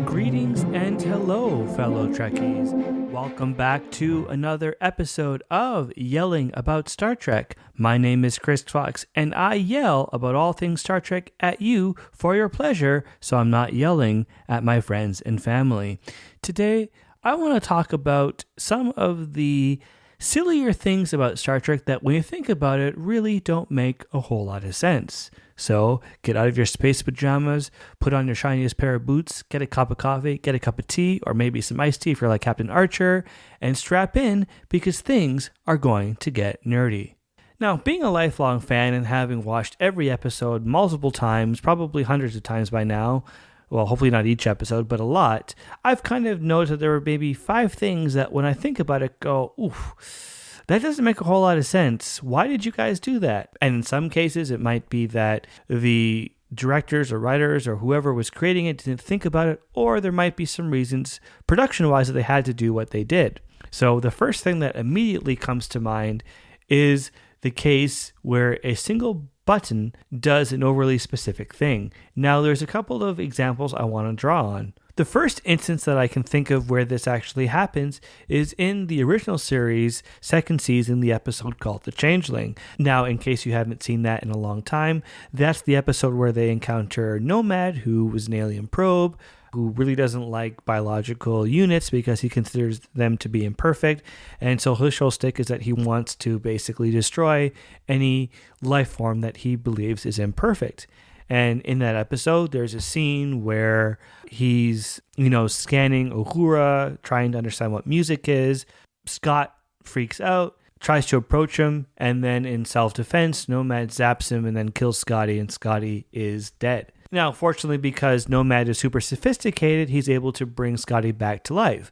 Greetings and hello, fellow Trekkies. Welcome back to another episode of Yelling About Star Trek. My name is Chris Fox, and I yell about all things Star Trek at you for your pleasure, so I'm not yelling at my friends and family. Today, I want to talk about some of the sillier things about Star Trek that, when you think about it, really don't make a whole lot of sense. So get out of your space pajamas, put on your shiniest pair of boots, get a cup of coffee, get a cup of tea, or maybe some iced tea if you're like Captain Archer, and strap in because things are going to get nerdy. Now, being a lifelong fan and having watched every episode multiple times, probably hundreds of times by now, well, hopefully not each episode, but a lot, I've kind of noticed that there were maybe 5 things that when I think about it go, oof, that doesn't make a whole lot of sense. Why did you guys do that? And in some cases, it might be that the directors or writers or whoever was creating it didn't think about it, or there might be some reasons production-wise that they had to do what they did. So the first thing that immediately comes to mind is the case where a single button does an overly specific thing. Now, there's a couple of examples I want to draw on. The first instance that I can think of where this actually happens is in the original series, second season, the episode called The Changeling. Now, in case you haven't seen that in a long time, that's the episode where they encounter Nomad, who was an alien probe, who really doesn't like biological units because he considers them to be imperfect. And so his whole stick is that he wants to basically destroy any life form that he believes is imperfect. And in that episode, there's a scene where he's, scanning Uhura, trying to understand what music is. Scott freaks out, tries to approach him, and then in self-defense, Nomad zaps him and then kills Scotty, and Scotty is dead. Now, fortunately, because Nomad is super sophisticated, he's able to bring Scotty back to life.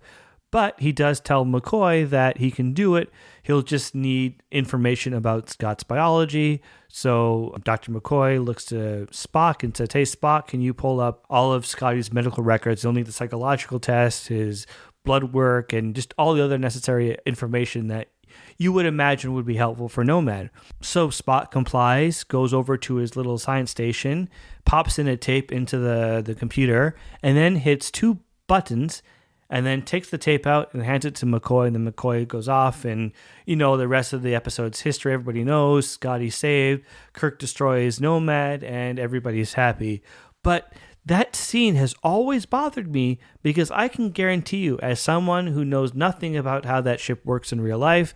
But he does tell McCoy that he can do it. He'll just need information about Scott's biology. So Dr. McCoy looks to Spock and says, "Hey, Spock, can you pull up all of Scotty's medical records? He'll need the psychological test, his blood work, and just all the other necessary information that you would imagine would be helpful for Nomad." So Spock complies, goes over to his little science station, pops in a tape into the computer, and then hits 2 buttons, and then takes the tape out and hands it to McCoy, and then McCoy goes off, and the rest of the episode's history, everybody knows. Scotty's saved, Kirk destroys Nomad, and everybody's happy. But that scene has always bothered me because I can guarantee you, as someone who knows nothing about how that ship works in real life,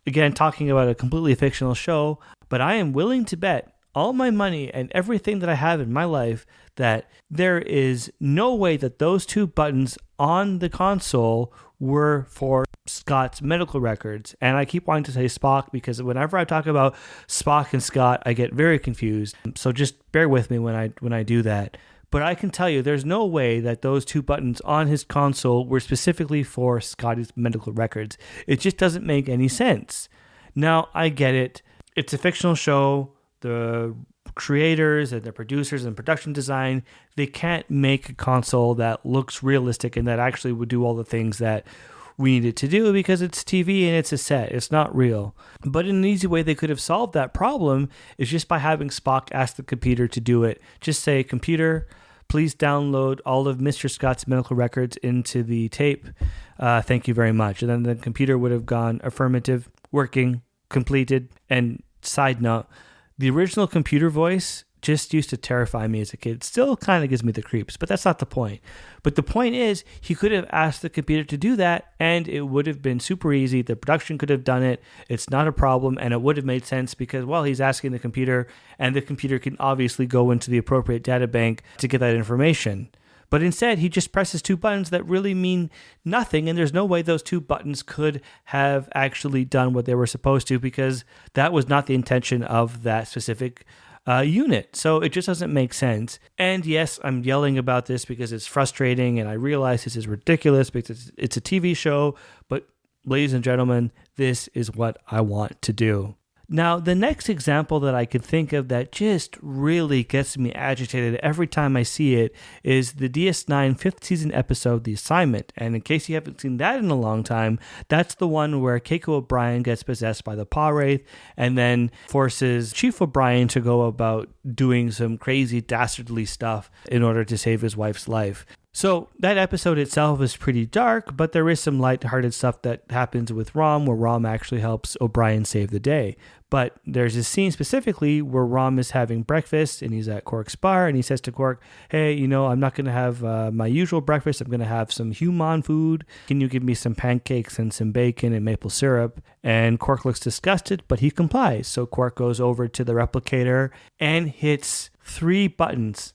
again, talking about a completely fictional show, but I am willing to bet all my money and everything that I have in my life that there is no way that those 2 buttons on the console were for Scott's medical records. And I keep wanting to say Spock because whenever I talk about Spock and Scott, I get very confused. So just bear with me when I do that. But I can tell you there's no way that those 2 buttons on his console were specifically for Scotty's medical records. It just doesn't make any sense. Now, I get it. It's a fictional show. The creators and the producers and production design, they can't make a console that looks realistic and that actually would do all the things that we need it to do because it's TV and it's a set. It's not real. But in an easy way they could have solved that problem is just by having Spock ask the computer to do it. Just say, "Computer, please download all of Mr. Scott's medical records into the tape. Thank you very much." And then the computer would have gone affirmative, working, completed. And side note, the original computer voice just used to terrify me as a kid. It still kind of gives me the creeps, but that's not the point. But the point is, he could have asked the computer to do that, and it would have been super easy. The production could have done it. It's not a problem, and it would have made sense because, well, he's asking the computer, and the computer can obviously go into the appropriate data bank to get that information. But instead, he just presses 2 buttons that really mean nothing, and there's no way those 2 buttons could have actually done what they were supposed to because that was not the intention of that specific unit. So it just doesn't make sense. And yes, I'm yelling about this because it's frustrating, and I realize this is ridiculous because it's a TV show, but ladies and gentlemen, this is what I want to do. Now, the next example that I could think of that just really gets me agitated every time I see it is the DS9 fifth season episode, The Assignment. And in case you haven't seen that in a long time, that's the one where Keiko O'Brien gets possessed by the Paw Wraith and then forces Chief O'Brien to go about doing some crazy, dastardly stuff in order to save his wife's life. So that episode itself is pretty dark, but there is some lighthearted stuff that happens with Rom, where Rom actually helps O'Brien save the day. But there's a scene specifically where Rom is having breakfast and he's at Quark's bar and he says to Quark, hey, I'm not going to have my usual breakfast. I'm going to have some human food. Can you give me some pancakes and some bacon and maple syrup? And Quark looks disgusted, but he complies. So Quark goes over to the replicator and hits 3 buttons.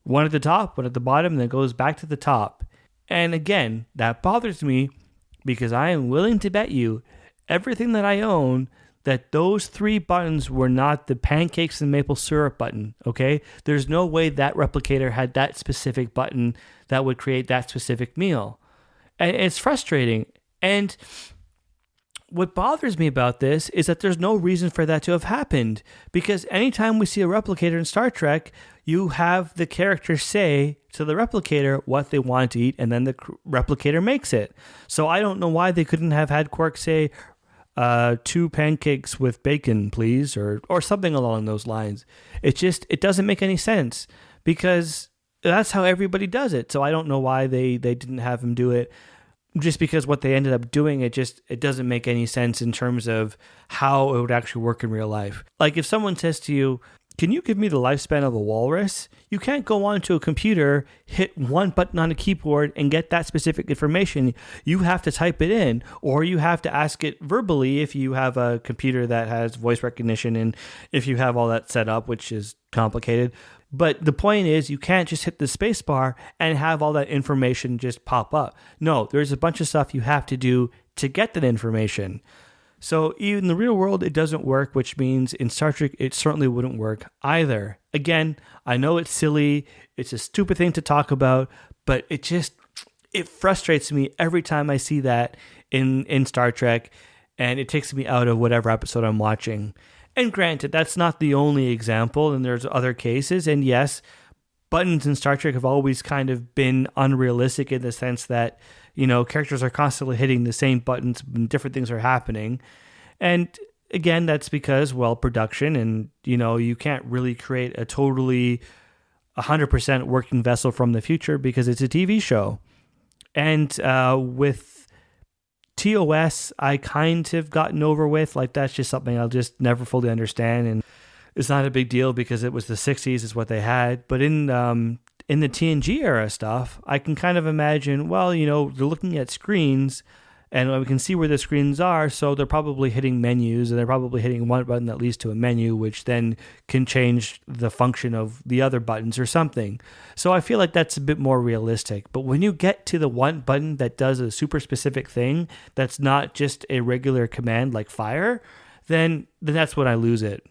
One at the top, one at the bottom, and then goes back to the top. And again, that bothers me because I am willing to bet you everything that I own that those 3 buttons were not the pancakes and maple syrup button, okay? There's no way that replicator had that specific button that would create that specific meal. And it's frustrating. And what bothers me about this is that there's no reason for that to have happened, because anytime we see a replicator in Star Trek, you have the character say to the replicator what they want to eat, and then the replicator makes it. So I don't know why they couldn't have had Quark say, 2 pancakes with bacon, please, or something along those lines. It doesn't make any sense, because that's how everybody does it. So I don't know why they didn't have him do it. Just because what they ended up doing, it doesn't make any sense in terms of how it would actually work in real life. Like if someone says to you, can you give me the lifespan of a walrus? You can't go onto a computer, hit one button on a keyboard and get that specific information. You have to type it in, or you have to ask it verbally if you have a computer that has voice recognition and if you have all that set up, which is complicated. But the point is, you can't just hit the space bar and have all that information just pop up. No, there's a bunch of stuff you have to do to get that information. So even in the real world, it doesn't work, which means in Star Trek, it certainly wouldn't work either. Again, I know it's silly. It's a stupid thing to talk about, but it frustrates me every time I see that in Star Trek, and it takes me out of whatever episode I'm watching. And granted, that's not the only example, and there's other cases. And yes, buttons in Star Trek have always kind of been unrealistic in the sense that, characters are constantly hitting the same buttons and different things are happening. And again, that's because, production and, you can't really create a totally 100% working vessel from the future because it's a TV show. And with TOS, I kind of gotten over with. Like, that's just something I'll just never fully understand. And it's not a big deal because it was the 60s is what they had. But in the TNG era stuff, I can kind of imagine, they're looking at screens and we can see where the screens are. So they're probably hitting menus and they're probably hitting one button that leads to a menu, which then can change the function of the other buttons or something. So I feel like that's a bit more realistic. But when you get to the one button that does a super specific thing, that's not just a regular command like fire, then that's when I lose it.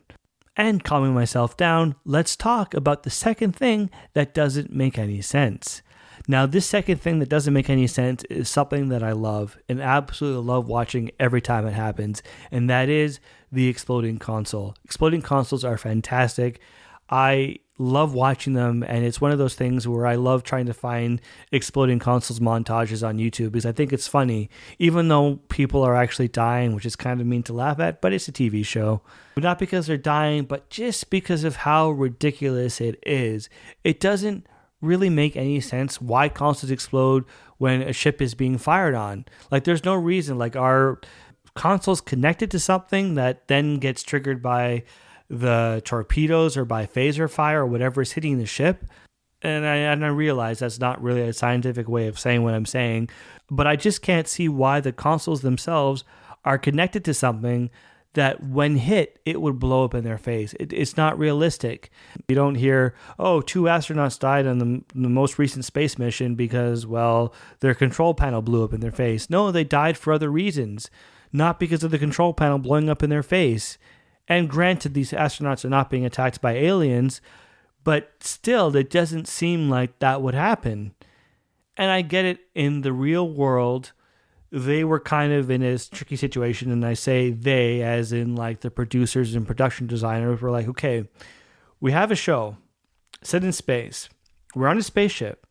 And calming myself down, let's talk about the second thing that doesn't make any sense. Now, this second thing that doesn't make any sense is something that I love and absolutely love watching every time it happens, and that is the exploding console. Exploding consoles are fantastic. I love watching them, and it's one of those things where I love trying to find exploding consoles montages on YouTube because I think it's funny, even though people are actually dying, which is kind of mean to laugh at, but it's a TV show. Not because they're dying, but just because of how ridiculous it is. It doesn't really make any sense why consoles explode when a ship is being fired on. Like, there's no reason. Like, are consoles connected to something that then gets triggered by the torpedoes or by phaser fire or whatever is hitting the ship? And I realize that's not really a scientific way of saying what I'm saying, but I just can't see why the consoles themselves are connected to something that when hit, it would blow up in their face. It's not realistic. You don't hear, 2 astronauts died on the most recent space mission because, their control panel blew up in their face. No, they died for other reasons, not because of the control panel blowing up in their face. And granted, these astronauts are not being attacked by aliens, but still, it doesn't seem like that would happen. And I get it in the real world. they were kind of in a tricky situation. And I say they as in like the producers and production designers were like, okay, we have a show set in space. We're on a spaceship.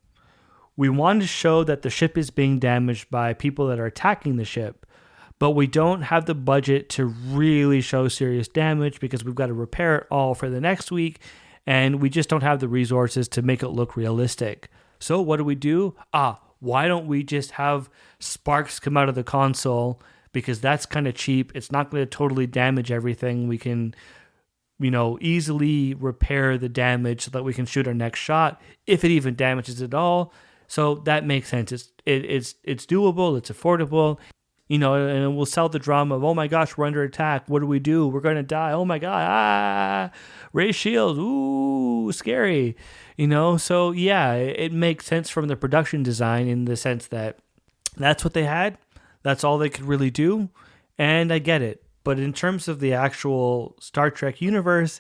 We want to show that the ship is being damaged by people that are attacking the ship, but we don't have the budget to really show serious damage because we've got to repair it all for the next week, and we just don't have the resources to make it look realistic. So what do? Why don't we just have sparks come out of the console, because that's kind of cheap. It's not going to totally damage everything. We can, easily repair the damage so that we can shoot our next shot if it even damages it all. So that makes sense. It's doable. It's affordable. And we'll sell the drama of, oh my gosh, we're under attack. What do? We're going to die. Oh my God. Ray shields. Ooh, scary. So yeah, it makes sense from the production design in the sense that that's what they had. That's all they could really do. And I get it. But in terms of the actual Star Trek universe,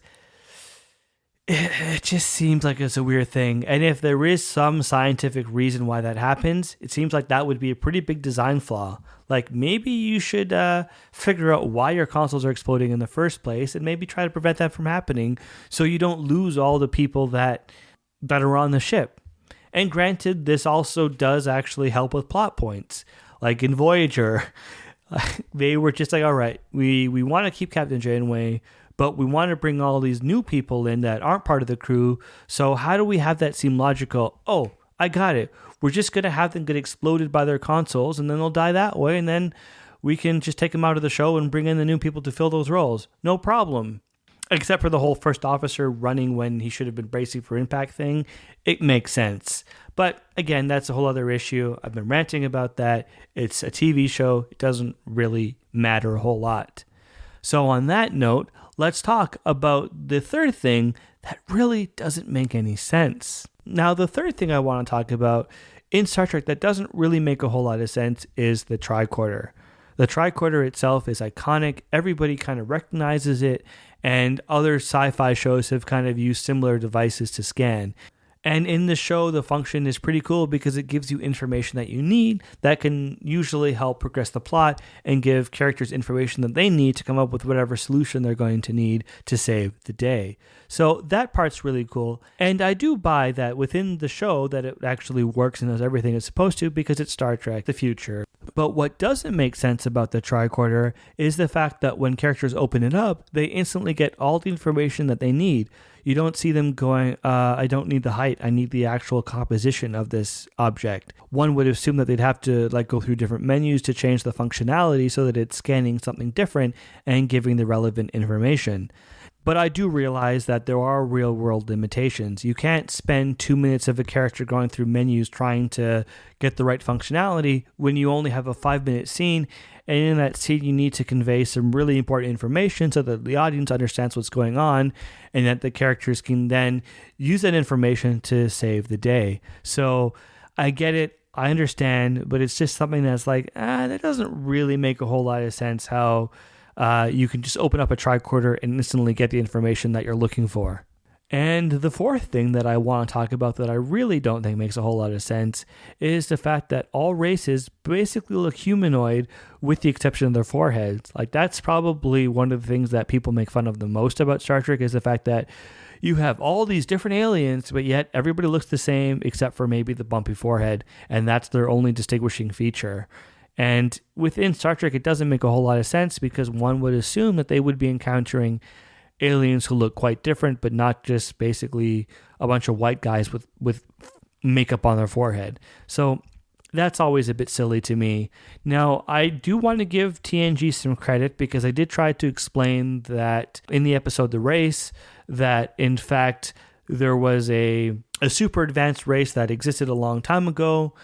it just seems like it's a weird thing. And if there is some scientific reason why that happens, it seems like that would be a pretty big design flaw. Like maybe you should figure out why your consoles are exploding in the first place and maybe try to prevent that from happening so you don't lose all the people that are on the ship. And granted, this also does actually help with plot points. Like in Voyager, they were just like, all right, we want to keep Captain Janeway, but we want to bring all these new people in that aren't part of the crew. So how do we have that seem logical? Oh, I got it. We're just going to have them get exploded by their consoles and then they'll die that way. And then we can just take them out of the show and bring in the new people to fill those roles. No problem. Except for the whole first officer running when he should have been bracing for impact thing. It makes sense. But again, that's a whole other issue. I've been ranting about that. It's a TV show. It doesn't really matter a whole lot. So on that note, let's talk about the third thing that really doesn't make any sense. Now, the third thing I want to talk about in Star Trek that doesn't really make a whole lot of sense is the tricorder. The tricorder itself is iconic. Everybody kind of recognizes it, and other sci-fi shows have kind of used similar devices to scan. And in the show, the function is pretty cool because it gives you information that you need that can usually help progress the plot and give characters information that they need to come up with whatever solution they're going to need to save the day. So that part's really cool. And I do buy that within the show that it actually works and does everything it's supposed to because it's Star Trek, the future. But what doesn't make sense about the tricorder is the fact that when characters open it up, they instantly get all the information that they need. You don't see them going, I don't need the height, I need the actual composition of this object. One would assume that they'd have to go through different menus to change the functionality so that it's scanning something different and giving the relevant information. But I do realize that there are real-world limitations. You can't spend 2 minutes of a character going through menus trying to get the right functionality when you only have a 5-minute scene, and in that scene you need to convey some really important information so that the audience understands what's going on, and that the characters can then use that information to save the day. So I get it, I understand, but it's just something that's that doesn't really make a whole lot of sense how you can just open up a tricorder and instantly get the information that you're looking for. And the fourth thing that I want to talk about that I really don't think makes a whole lot of sense is the fact that all races basically look humanoid with the exception of their foreheads. That's probably one of the things that people make fun of the most about Star Trek is the fact that you have all these different aliens, but yet everybody looks the same except for maybe the bumpy forehead, and that's their only distinguishing feature. And within Star Trek, it doesn't make a whole lot of sense because one would assume that they would be encountering aliens who look quite different, but not just basically a bunch of white guys with makeup on their forehead. So that's always a bit silly to me. Now, I do want to give TNG some credit because I did try to explain that in the episode The Race, that in fact there was a super advanced race that existed a long time ago,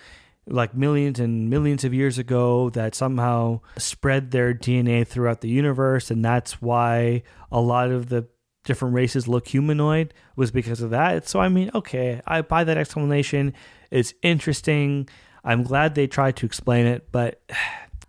millions and millions of years ago, that somehow spread their DNA throughout the universe, and that's why a lot of the different races look humanoid, was because of that. So okay, I buy that explanation. It's interesting. I'm glad they tried to explain it, but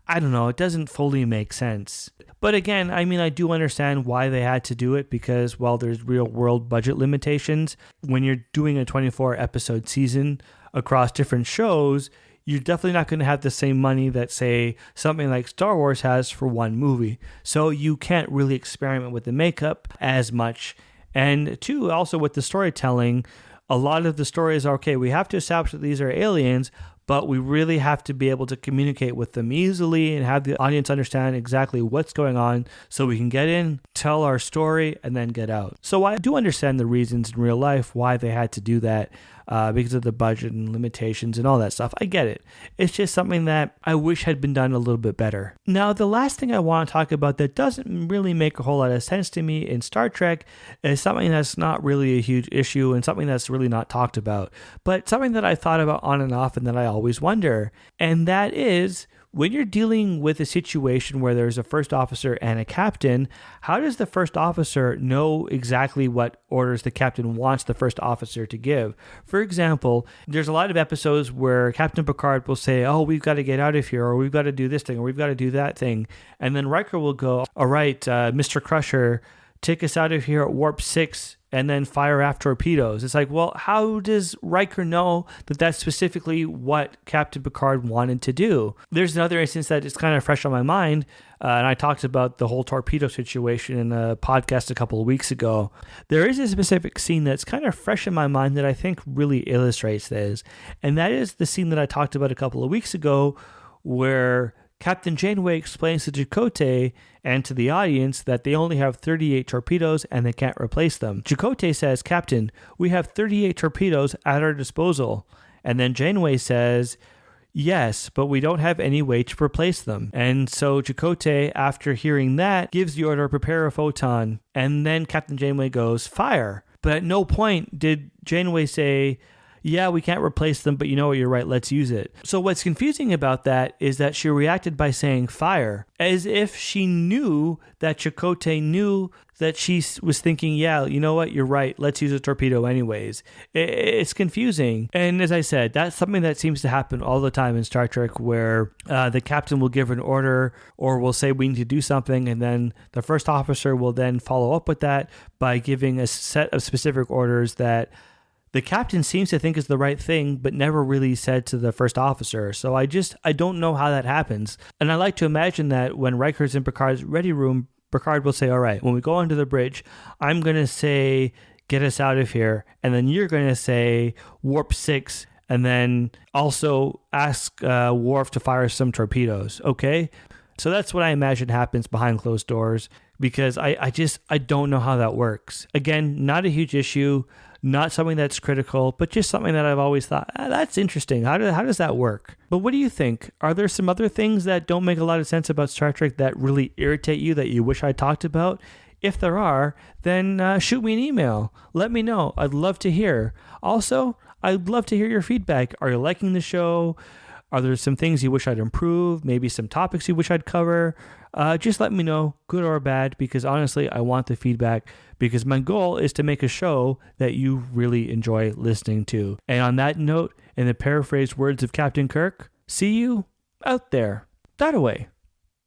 I don't know, it doesn't fully make sense. But again, I do understand why they had to do it because, there's real world budget limitations. When you're doing a 24 episode season across different shows, you're definitely not going to have the same money that, say, something like Star Wars has for one movie. So you can't really experiment with the makeup as much. And two, also with the storytelling, a lot of the stories are, okay, we have to establish that these are aliens, but we really have to be able to communicate with them easily and have the audience understand exactly what's going on so we can get in, tell our story, and then get out. So I do understand the reasons in real life why they had to do that, because of the budget and limitations and all that stuff. I get it. It's just something that I wish had been done a little bit better. Now, the last thing I want to talk about that doesn't really make a whole lot of sense to me in Star Trek is something that's not really a huge issue and something that's really not talked about, but something that I thought about on and off and that I always wonder, and that is, when you're dealing with a situation where there's a first officer and a captain, how does the first officer know exactly what orders the captain wants the first officer to give? For example, there's a lot of episodes where Captain Picard will say, oh, we've got to get out of here, or we've got to do this thing, or we've got to do that thing. And then Riker will go, all right, Mr. Crusher, take us out of here at warp 6 and then fire aft torpedoes. It's like, well, how does Riker know that that's specifically what Captain Picard wanted to do? There's another instance that is kind of fresh on my mind, and I talked about the whole torpedo situation in a podcast a couple of weeks ago. There is a specific scene that's kind of fresh in my mind that I think really illustrates this, and that is the scene that I talked about a couple of weeks ago where Captain Janeway explains to Chakotay and to the audience that they only have 38 torpedoes and they can't replace them. Chakotay says, Captain, we have 38 torpedoes at our disposal. And then Janeway says, yes, but we don't have any way to replace them. And so Chakotay, after hearing that, gives the order, prepare a photon. And then Captain Janeway goes, fire. But at no point did Janeway say, yeah, we can't replace them, but you know what, you're right, let's use it. So what's confusing about that is that she reacted by saying fire, as if she knew that Chakotay knew that she was thinking, yeah, you know what, you're right, let's use a torpedo anyways. It's confusing. And as I said, that's something that seems to happen all the time in Star Trek, where the captain will give an order or will say we need to do something, and then the first officer will then follow up with that by giving a set of specific orders that the captain seems to think is the right thing, but never really said to the first officer. So I don't know how that happens. And I like to imagine that when Riker's in Picard's ready room, Picard will say, all right, when we go onto the bridge, I'm going to say, get us out of here. And then you're going to say, warp 6. And then also ask Worf to fire some torpedoes. Okay? So that's what I imagine happens behind closed doors, because I don't know how that works. Again, not a huge issue. Not something that's critical, but just something that I've always thought, that's interesting. How does that work? But what do you think? Are there some other things that don't make a lot of sense about Star Trek that really irritate you that you wish I talked about? If there are, then shoot me an email. Let me know. I'd love to hear. Also, I'd love to hear your feedback. Are you liking the show? Are there some things you wish I'd improve? Maybe some topics you wish I'd cover? Just let me know, good or bad, because honestly, I want the feedback, because my goal is to make a show that you really enjoy listening to. And on that note, in the paraphrased words of Captain Kirk, see you out there. That away.